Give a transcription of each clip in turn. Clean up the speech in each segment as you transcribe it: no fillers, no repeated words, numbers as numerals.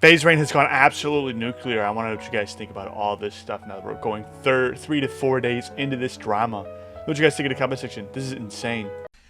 FaZe Rain has gone absolutely nuclear. I want to know what you guys think about all this stuff now that we're going 3 to 4 days into this drama. What you guys think in the comment section? This is insane.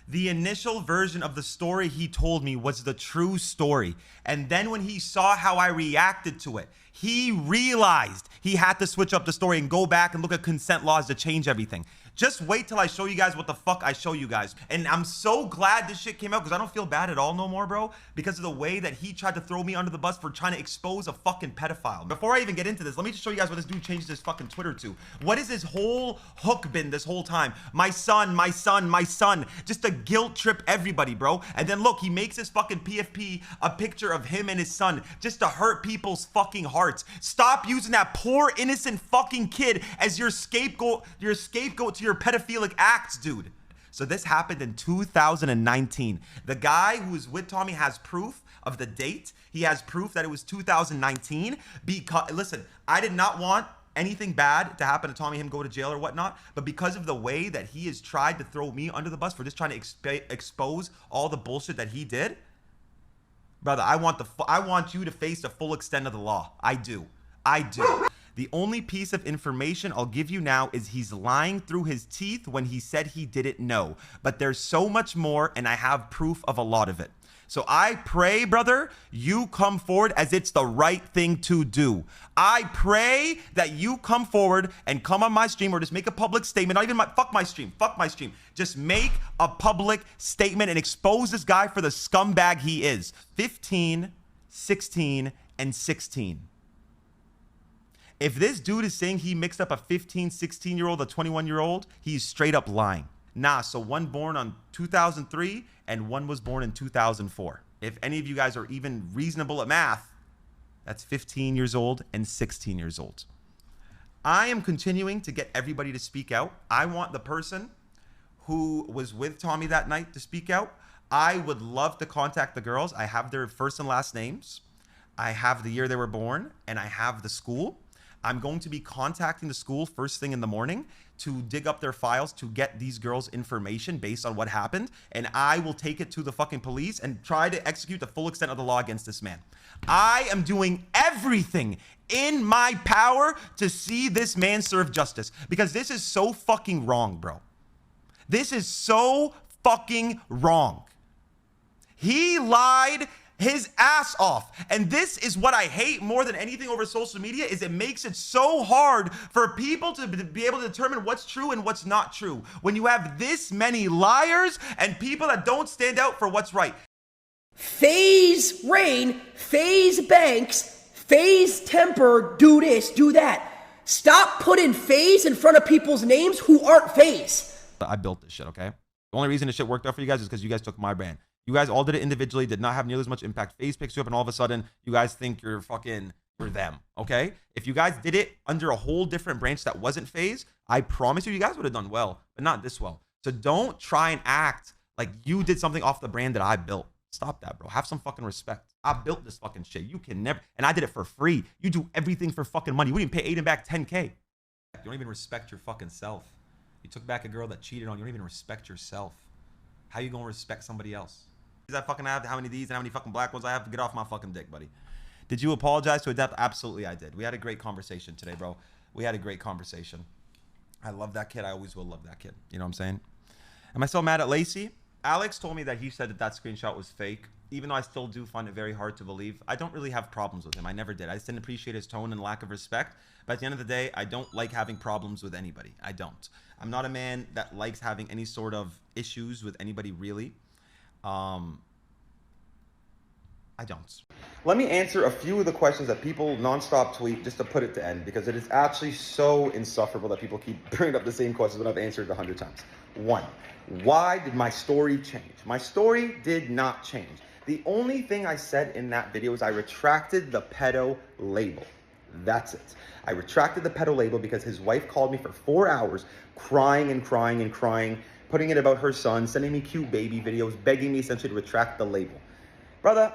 The initial version of the story he told me was the true story. And then when he saw how I reacted to it, he realized he had to switch up the story and go back and look at consent laws to change everything. Just wait till I show you guys what the fuck I show you guys. And I'm so glad this shit came out because I don't feel bad at all no more, bro. Because of the way that he tried to throw me under the bus for trying to expose a fucking pedophile. Before I even get into this, let me just show you guys what this dude changed his fucking Twitter to. What is his whole hook been this whole time? My son, my son, my son. Just to guilt trip everybody, bro. And then look, he makes his fucking PFP a picture of him and his son just to hurt people's fucking hearts. Stop using that poor innocent fucking kid as your scapegoat to your pedophilic acts, dude. So this happened in 2019. The guy who is with Tommy has proof of the date. He has proof that it was 2019 because, listen, I did not want anything bad to happen to Tommy, him go to jail or whatnot, but because of the way that he has tried to throw me under the bus for just trying to expose all the bullshit that he did, brother, I want you to face the full extent of the law. I do. The only piece of information I'll give you now is he's lying through his teeth when he said he didn't know. But there's so much more, and I have proof of a lot of it. So I pray, brother, you come forward as it's the right thing to do. I pray that you come forward and come on my stream or just make a public statement. Not even fuck my stream. Just make a public statement and expose this guy for the scumbag he is. 15, 16, and 16. If this dude is saying he mixed up a 15, 16-year-old, a 21-year-old, he's straight up lying. Nah, so one born on 2003 and one was born in 2004. If any of you guys are even reasonable at math, that's 15 years old and 16 years old. I am continuing to get everybody to speak out. I want the person who was with Tommy that night to speak out. I would love to contact the girls. I have their first and last names. I have the year they were born, and I have the school. I'm going to be contacting the school first thing in the morning to dig up their files to get these girls information based on what happened. And I will take it to the fucking police and try to execute the full extent of the law against this man. I am doing everything in my power to see this man serve justice because this is so fucking wrong, bro. This is so fucking wrong. He lied his ass off. And this is what I hate more than anything over social media is it makes it so hard for people to be able to determine what's true and what's not true. When you have this many liars and people that don't stand out for what's right. FaZe Rain, FaZe Banks, FaZe Temperrr, do this, do that. Stop putting FaZe in front of people's names who aren't FaZe. I built this shit, okay? The only reason this shit worked out for you guys is because you guys took my brand. You guys all did it individually, did not have nearly as much impact. FaZe picks you up and all of a sudden you guys think you're them, okay? If you guys did it under a whole different branch that wasn't FaZe, I promise you guys would have done well, but not this well. So don't try and act like you did something off the brand that I built. Stop that, bro. Have some fucking respect. I built this fucking shit. You can never, and I did it for free. You do everything for fucking money. We didn't pay Aiden back 10K. You don't even respect your fucking self. You took back a girl that cheated on you. You don't even respect yourself. How you gonna respect somebody else? I fucking have how many of these and how many fucking black ones I have to get off my fucking dick, buddy. Did you apologize to Adapt? Absolutely, I did. We had a great conversation today, bro. We had a great conversation. I love that kid. I always will love that kid. You know what I'm saying? Am I still mad at Lacy? Alex told me that he said that screenshot was fake, even though I still do find it very hard to believe. I don't really have problems with him. I never did. I just didn't appreciate his tone and lack of respect. But at the end of the day, I don't like having problems with anybody. I don't. I'm not a man that likes having any sort of issues with anybody, really. I don't. Let me answer a few of the questions that people nonstop tweet just to put it to end because it is actually so insufferable that people keep bringing up the same questions when I've answered 100 times. 1, why did my story change? My story did not change. The only thing I said in that video is I retracted the pedo label. That's it. I retracted the pedo label because his wife called me for 4 hours crying and crying and crying, putting it about her son, sending me cute baby videos, begging me essentially to retract the label. Brother,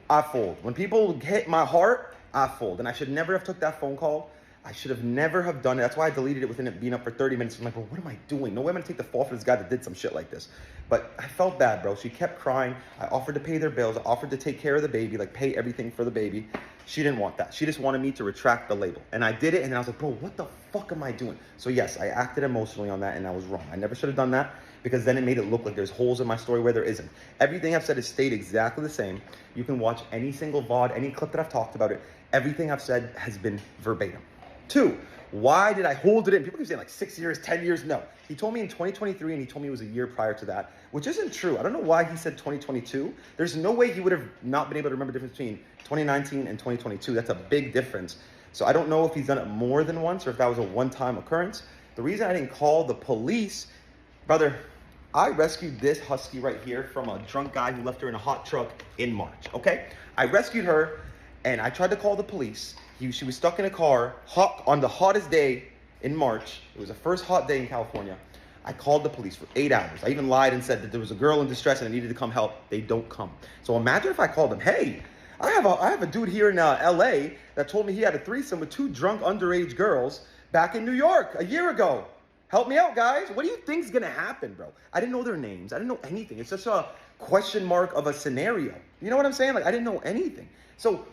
I fold. When people hit my heart, I fold. And I should never have took that phone call. I should have never have done it. That's why I deleted it within it being up for 30 minutes. I'm like, bro, what am I doing? No way I'm gonna take the fall for this guy that did some shit like this. But I felt bad, bro. She kept crying. I offered to pay their bills. I offered to take care of the baby, like pay everything for the baby. She didn't want that. She just wanted me to retract the label. And I did it, and I was like, bro, what the fuck am I doing? So yes, I acted emotionally on that, and I was wrong. I never should have done that, because then it made it look like there's holes in my story where there isn't. Everything I've said has stayed exactly the same. You can watch any single VOD, any clip that I've talked about it. Everything I've said has been verbatim. 2, why did I hold it in? People keep saying like 6 years, 10 years. No, he told me in 2023, and he told me it was a year prior to that, which isn't true. I don't know why he said 2022. There's no way he would have not been able to remember the difference between 2019 and 2022. That's a big difference. So I don't know if he's done it more than once or if that was a one-time occurrence. The reason I didn't call the police, brother, I rescued this husky right here from a drunk guy who left her in a hot truck in March, okay? I rescued her, and I tried to call the police. She was stuck in a car hot, on the hottest day in March. It was the first hot day in California. I called the police for 8 hours. I even lied and said that there was a girl in distress and I needed to come help. They don't come. So imagine if I called them, hey, I have a dude here in LA that told me he had a threesome with 2 drunk underage girls back in New York a year ago. Help me out, guys. What do you think's gonna happen, bro? I didn't know their names. I didn't know anything. It's just a question mark of a scenario. You know what I'm saying? Like, I didn't know anything. So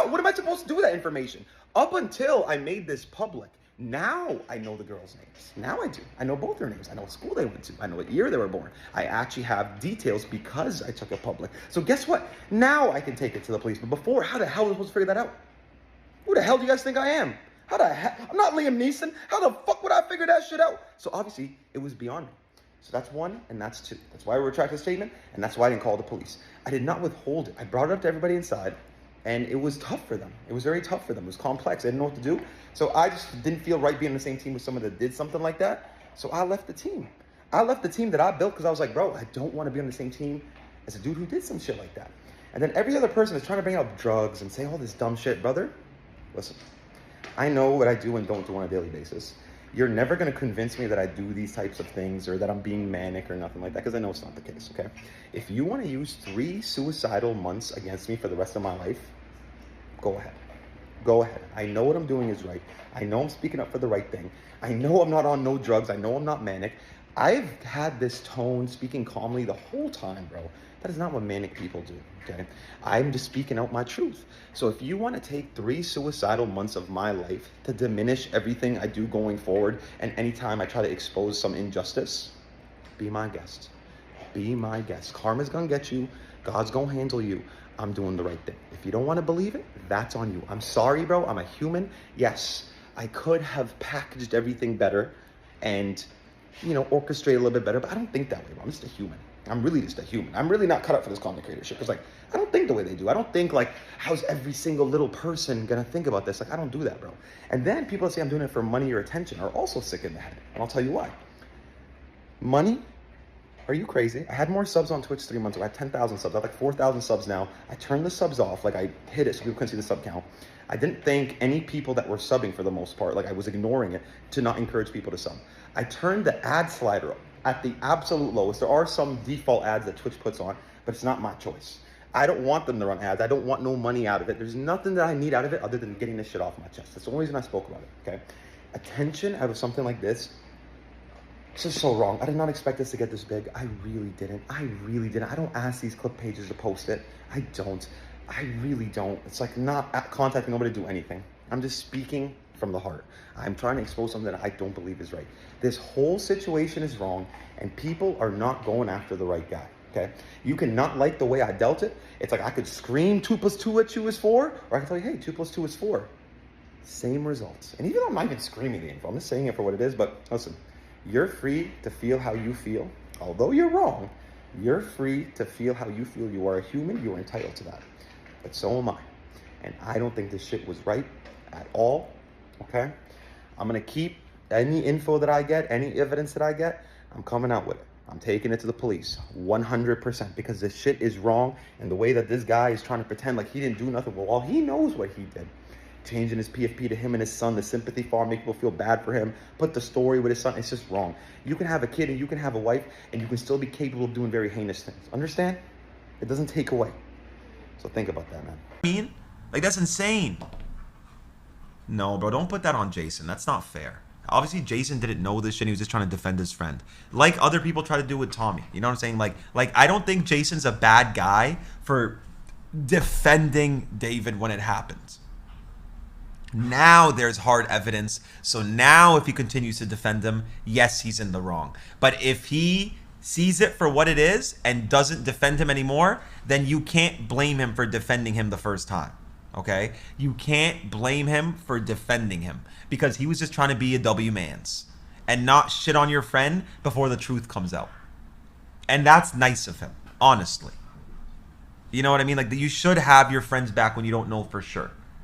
what am I supposed to do with that information? Up until I made this public, now I know the girls' names. Now I do. I know both their names. I know what school they went to. I know what year they were born. I actually have details because I took it public. So guess what? Now I can take it to the police. But before, how the hell was I supposed to figure that out? Who the hell do you guys think I am? How the hell? I'm not Liam Neeson. How the fuck would I figure that shit out? So obviously, it was beyond me. So that's 1, and that's 2. That's why I retracted the statement, and that's why I didn't call the police. I did not withhold it. I brought it up to everybody inside, and it was tough for them. It was very tough for them. It was complex. I didn't know what to do. So I just didn't feel right being on the same team with someone that did something like that. So I left the team. I left the team that I built because I was like, bro, I don't want to be on the same team as a dude who did some shit like that. And then every other person is trying to bring up drugs and say all this dumb shit. Brother, listen, I know what I do and don't do on a daily basis. You're never going to convince me that I do these types of things or that I'm being manic or nothing like that, because I know it's not the case, okay? If you want to use 3 suicidal months against me for the rest of my life, go ahead. Go ahead. I know what I'm doing is right. I know I'm speaking up for the right thing. I know I'm not on no drugs. I know I'm not manic. I've had this tone, speaking calmly the whole time, bro. That is not what manic people do, okay? I'm just speaking out my truth. So if you want to take 3 suicidal months of my life to diminish everything I do going forward, and anytime I try to expose some injustice, be my guest. Be my guest. Karma's gonna get you. God's gonna handle you. I'm doing the right thing. If you don't want to believe it, that's on you. I'm sorry, bro. I'm a human. Yes, I could have packaged everything better and, orchestrate a little bit better, but I don't think that way, bro. I'm just a human. I'm really just a human. I'm really not cut up for this content creator shit. Because, I don't think the way they do. I don't think, how's every single little person going to think about this? I don't do that, bro. And then people that say I'm doing it for money or attention are also sick in the head. And I'll tell you why. Money? Are you crazy? I had more subs on Twitch 3 months ago. I had 10,000 subs. I have 4,000 subs now. I turned the subs off. I hid it so people couldn't see the sub count. I didn't thank any people that were subbing for the most part. I was ignoring it to not encourage people to sub. I turned the ad slider up at the absolute lowest. There are some default ads that Twitch puts on, but it's not my choice. I don't want them to run ads. I don't want no money out of it. There's nothing that I need out of it other than getting this shit off my chest. That's the only reason I spoke about it, okay? Attention out of something like this, this is so wrong. I did not expect this to get this big. I really didn't. I don't ask these clip pages to post it. I don't. I really don't. It's not contacting nobody to do anything. I'm just speaking from the heart. I'm trying to expose something that I don't believe is right. This whole situation is wrong, and people are not going after the right guy, okay? You cannot like the way I dealt it. It's I could scream 2 + 2 at you is 4, or I can tell you, hey, 2 + 2 is 4. Same results. And even though I'm not even screaming the info, I'm just saying it for what it is, but listen, you're free to feel how you feel. Although you're wrong, you're free to feel how you feel. You are a human. You are entitled to that. But so am I. And I don't think this shit was right at all, okay? I'm going to keep any info that I get, any evidence that I get, I'm coming out with it. I'm taking it to the police 100% because this shit is wrong. And the way that this guy is trying to pretend like he didn't do nothing, well, all he knows what he did. Changing his PFP to him and his son, the sympathy farm, make people feel bad for him, put the story with his son. It's just wrong. You can have a kid and you can have a wife and you can still be capable of doing very heinous things. Understand? It doesn't take away. So think about that, man. That's insane. No, bro, don't put that on Jason. That's not fair. Obviously, Jason didn't know this shit. He was just trying to defend his friend, like other people try to do with Tommy. You know what I'm saying? Like I don't think Jason's a bad guy for defending David when it happens. Now there's hard evidence. So now if he continues to defend him, yes, he's in the wrong. But if he sees it for what it is and doesn't defend him anymore, then you can't blame him for defending him the first time. Okay? You can't blame him for defending him because he was just trying to be a W man's and not shit on your friend before the truth comes out. And that's nice of him, honestly. You know what I mean? Like, you should have your friends back when you don't know for sure.